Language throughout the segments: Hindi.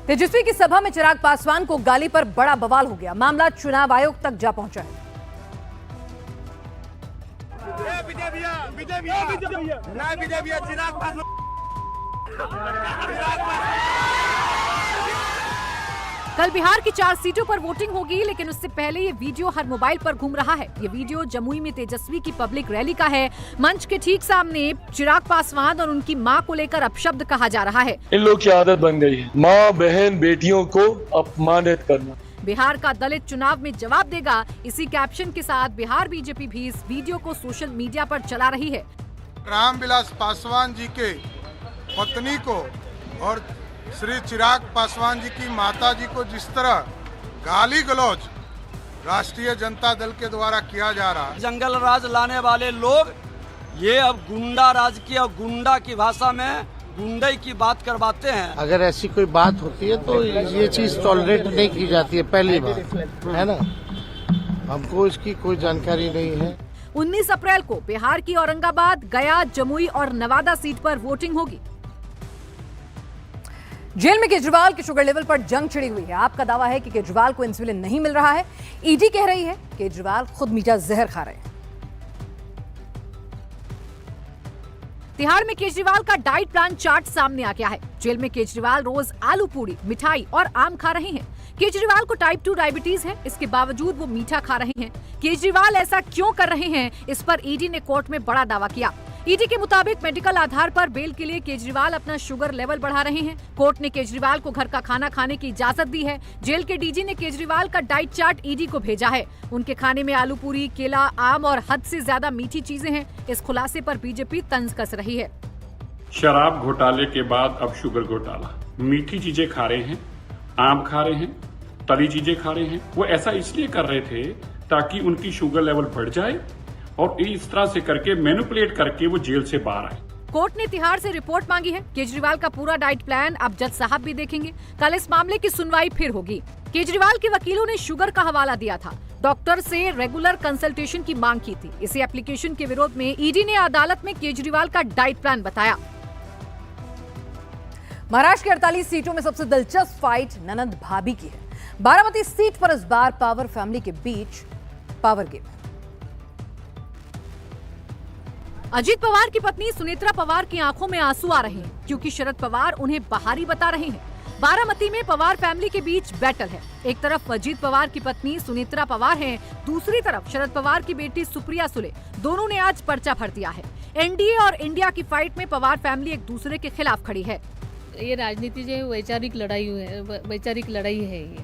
तेजस्वी की सभा में चिराग पासवान को गाली पर बड़ा बवाल हो गया। मामला चुनाव आयोग तक जा पहुंचा है। कल बिहार की 4 सीटों पर वोटिंग होगी, लेकिन उससे पहले ये वीडियो हर मोबाइल पर घूम रहा है। ये वीडियो जमुई में तेजस्वी की पब्लिक रैली का है। मंच के ठीक सामने चिराग पासवान और उनकी मां को लेकर अपशब्द कहा जा रहा है। इन लोग की आदत बन गई है माँ बहन बेटियों को अपमानित करना। बिहार का दलित चुनाव में जवाब देगा, इसी कैप्शन के साथ बिहार बीजेपी भी इस वीडियो को सोशल मीडिया पर चला रही है। रामविलास पासवान जी के पत्नी को और श्री चिराग पासवान जी की माता जी को जिस तरह गाली गलौज राष्ट्रीय जनता दल के द्वारा किया जा रहा है, जंगल राज लाने वाले लोग ये अब गुंडा राज की और गुंडा की भाषा में गुंडई की बात करवाते हैं। अगर ऐसी कोई बात होती है तो ये चीज टॉलरेट नहीं की जाती है, पहली बात है ना। हमको इसकी कोई जानकारी नहीं है। 19 अप्रैल को बिहार की औरंगाबाद, गया, जमुई और नवादा सीट पर वोटिंग होगी। जेल में केजरीवाल के शुगर लेवल पर जंग छिड़ी हुई है। आपका दावा है कि केजरीवाल को इंसुलिन नहीं मिल रहा है। ईडी कह रही है केजरीवाल खुद मीठा जहर खा रहे हैं। तिहाड़ में केजरीवाल का डाइट प्लान चार्ट सामने आ गया है। जेल में केजरीवाल रोज आलू पूरी, मिठाई और आम खा रहे हैं। केजरीवाल को टाइप 2 डायबिटीज है, इसके बावजूद वो मीठा खा रहे हैं। केजरीवाल ऐसा क्यों कर रहे हैं, इस पर ईडी ने कोर्ट में बड़ा दावा किया। ईडी के मुताबिक मेडिकल आधार पर बेल के लिए केजरीवाल अपना शुगर लेवल बढ़ा रहे हैं। कोर्ट ने केजरीवाल को घर का खाना खाने की इजाजत दी है। जेल के डीजी ने केजरीवाल का डाइट चार्ट ईडी को भेजा है। उनके खाने में आलू पूरी, केला, आम और हद से ज्यादा मीठी चीजें हैं। इस खुलासे पर बीजेपी तंज कस रही है। शराब घोटाले के बाद अब शुगर घोटाला। मीठी चीजें खा रहे हैं, आम खा रहे हैं, तली चीजें खा रहे हैं। वो ऐसा इसलिए कर रहे थे ताकि उनकी शुगर लेवल बढ़ जाए और इस तरह से करके मैनिपुलेट करके वो जेल से बाहर आए। कोर्ट ने तिहाड़ से रिपोर्ट मांगी है। केजरीवाल का पूरा डाइट प्लान अब जज साहब भी देखेंगे। कल इस मामले की सुनवाई फिर होगी। केजरीवाल के वकीलों ने शुगर का हवाला दिया था। डॉक्टर से रेगुलर कंसल्टेशन की मांग की थी। इसी एप्लीकेशन के विरोध में ईडी ने अदालत में केजरीवाल का डाइट प्लान बताया। महाराष्ट्र की 48 सीटों में सबसे दिलचस्प फाइट ननंद भाभी की है। बारामती सीट पर इस बार पावर फैमिली के बीच पावर गेम है। अजीत पवार की पत्नी सुनेत्रा पवार की आंखों में आंसू आ रहे हैं, क्योंकि शरद पवार उन्हें बाहरी बता रहे हैं। बारामती में पवार फैमिली के बीच बैटल है। एक तरफ अजीत पवार की पत्नी सुनेत्रा पवार हैं, दूसरी तरफ शरद पवार की बेटी सुप्रिया सुले। दोनों ने आज पर्चा भर दिया है। एनडीए और इंडिया की फाइट में पवार फैमिली एक दूसरे के खिलाफ खड़ी है। ये राजनीति जो है वैचारिक लड़ाई है ये,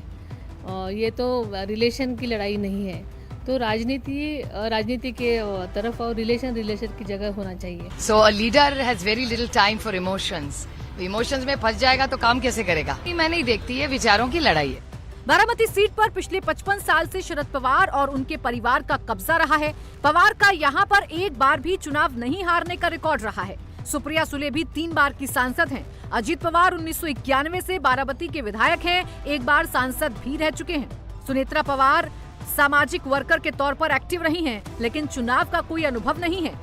और ये तो रिलेशन की लड़ाई नहीं है। तो राजनीति के तरफ और रिलेशन की जगह होना चाहिए। So a leader has very little time for emotions. Emotions में फंस जाएगा तो काम कैसे करेगा। मैं नहीं देखती है, विचारों की लड़ाई है। बारामती सीट पर पिछले 55 साल से शरद पवार और उनके परिवार का कब्जा रहा है। पवार का यहाँ पर एक बार भी चुनाव नहीं हारने का रिकॉर्ड रहा है। सुप्रिया सुले भी 3 बार की सांसद हैं। अजीत पवार 1991 से बारामती के विधायक हैं, एक बार सांसद भी रह चुके हैं। सुनेत्रा पवार सामाजिक वर्कर के तौर पर एक्टिव रही हैं, लेकिन चुनाव का कोई अनुभव नहीं है।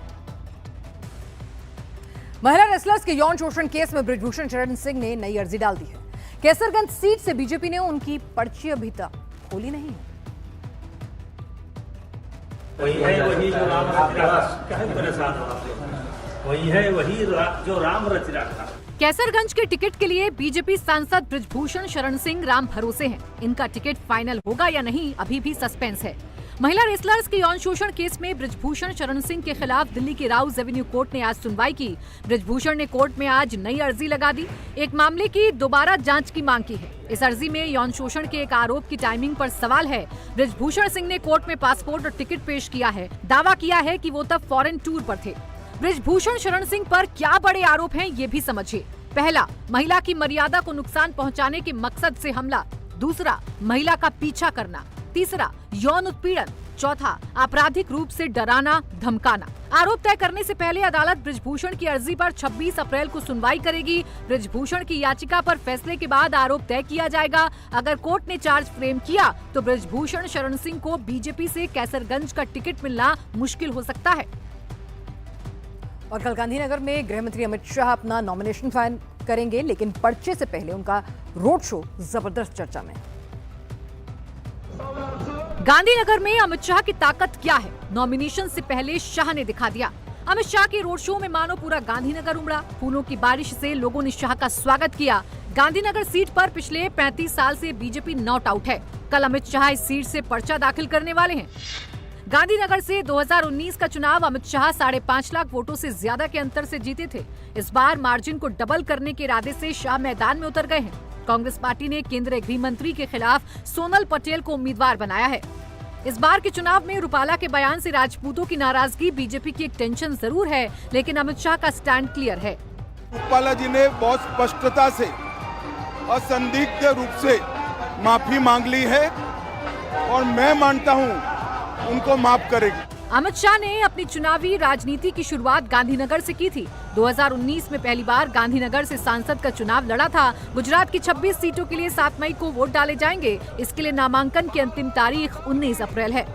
महिला रेसलर्स के यौन शोषण केस में बृजभूषण शरण सिंह ने नई अर्जी डाल दी है। कैसरगंज सीट से बीजेपी ने उनकी पर्ची अभी तक खोली नहीं है। वही जो राम रच रहा था। कैसरगंज के टिकट के लिए बीजेपी सांसद बृजभूषण शरण सिंह राम भरोसे हैं। इनका टिकट फाइनल होगा या नहीं, अभी भी सस्पेंस है। महिला रेसलर्स के यौन शोषण केस में बृजभूषण शरण सिंह के खिलाफ दिल्ली के राउज एवेन्यू कोर्ट ने आज सुनवाई की। बृजभूषण ने कोर्ट में आज नई अर्जी लगा दी। एक मामले की दोबारा जांच की मांग की है। इस अर्जी में यौन शोषण के एक आरोप की टाइमिंग पर सवाल है। बृजभूषण सिंह ने कोर्ट में पासपोर्ट और टिकट पेश किया है। दावा किया है कि वो तब फॉरेन टूर पर थे। बृजभूषण शरण सिंह पर क्या बड़े आरोप हैं, ये भी समझिए। पहला, महिला की मर्यादा को नुकसान पहुंचाने के मकसद से हमला। दूसरा, महिला का पीछा करना। तीसरा, यौन उत्पीड़न। चौथा, आपराधिक रूप से डराना धमकाना। आरोप तय करने से पहले अदालत बृजभूषण की अर्जी पर 26 अप्रैल को सुनवाई करेगी। बृजभूषण की याचिका पर फैसले के बाद आरोप तय किया जाएगा। अगर कोर्ट ने चार्ज फ्रेम किया तो बृजभूषण शरण सिंह को बीजेपी से कैसरगंज का टिकट मिलना मुश्किल हो सकता है। और कल गांधीनगर में गृह मंत्री अमित शाह अपना नॉमिनेशन करेंगे, लेकिन पर्चे से पहले उनका रोड शो जबरदस्त चर्चा में। गांधीनगर में अमित शाह की ताकत क्या है? नॉमिनेशन से पहले शाह ने दिखा दिया। अमित शाह के रोड शो में मानो पूरा गांधीनगर उमड़ा। फूलों की बारिश से लोगों ने शाह का स्वागत किया। गांधीनगर सीट पर पिछले 35 साल से बीजेपी नॉट आउट है। कल अमित शाह इस सीट से पर्चा दाखिल करने वाले हैं। गांधीनगर से 2019 का चुनाव अमित शाह 5.5 लाख वोटों से ज्यादा के अंतर से जीते थे। इस बार मार्जिन को डबल करने के इरादे से शाह मैदान में उतर गए हैं। कांग्रेस पार्टी ने केंद्रीय गृह मंत्री के खिलाफ सोनल पटेल को उम्मीदवार बनाया है। इस बार के चुनाव में रूपाला के बयान से राजपूतों की नाराजगी बीजेपी की एक टेंशन जरूर है, लेकिन अमित शाह का स्टैंड क्लियर है। रूपाला जी ने बहुत स्पष्टता से असंदिग्ध रूप से माफी मांग ली है और मैं मानता हूं उनको माफ करेगी। अमित शाह ने अपनी चुनावी राजनीति की शुरुआत गांधीनगर से की थी। 2019 में पहली बार गांधीनगर से सांसद का चुनाव लड़ा था। गुजरात की 26 सीटों के लिए 7 मई को वोट डाले जाएंगे। इसके लिए नामांकन की अंतिम तारीख 19 अप्रैल है।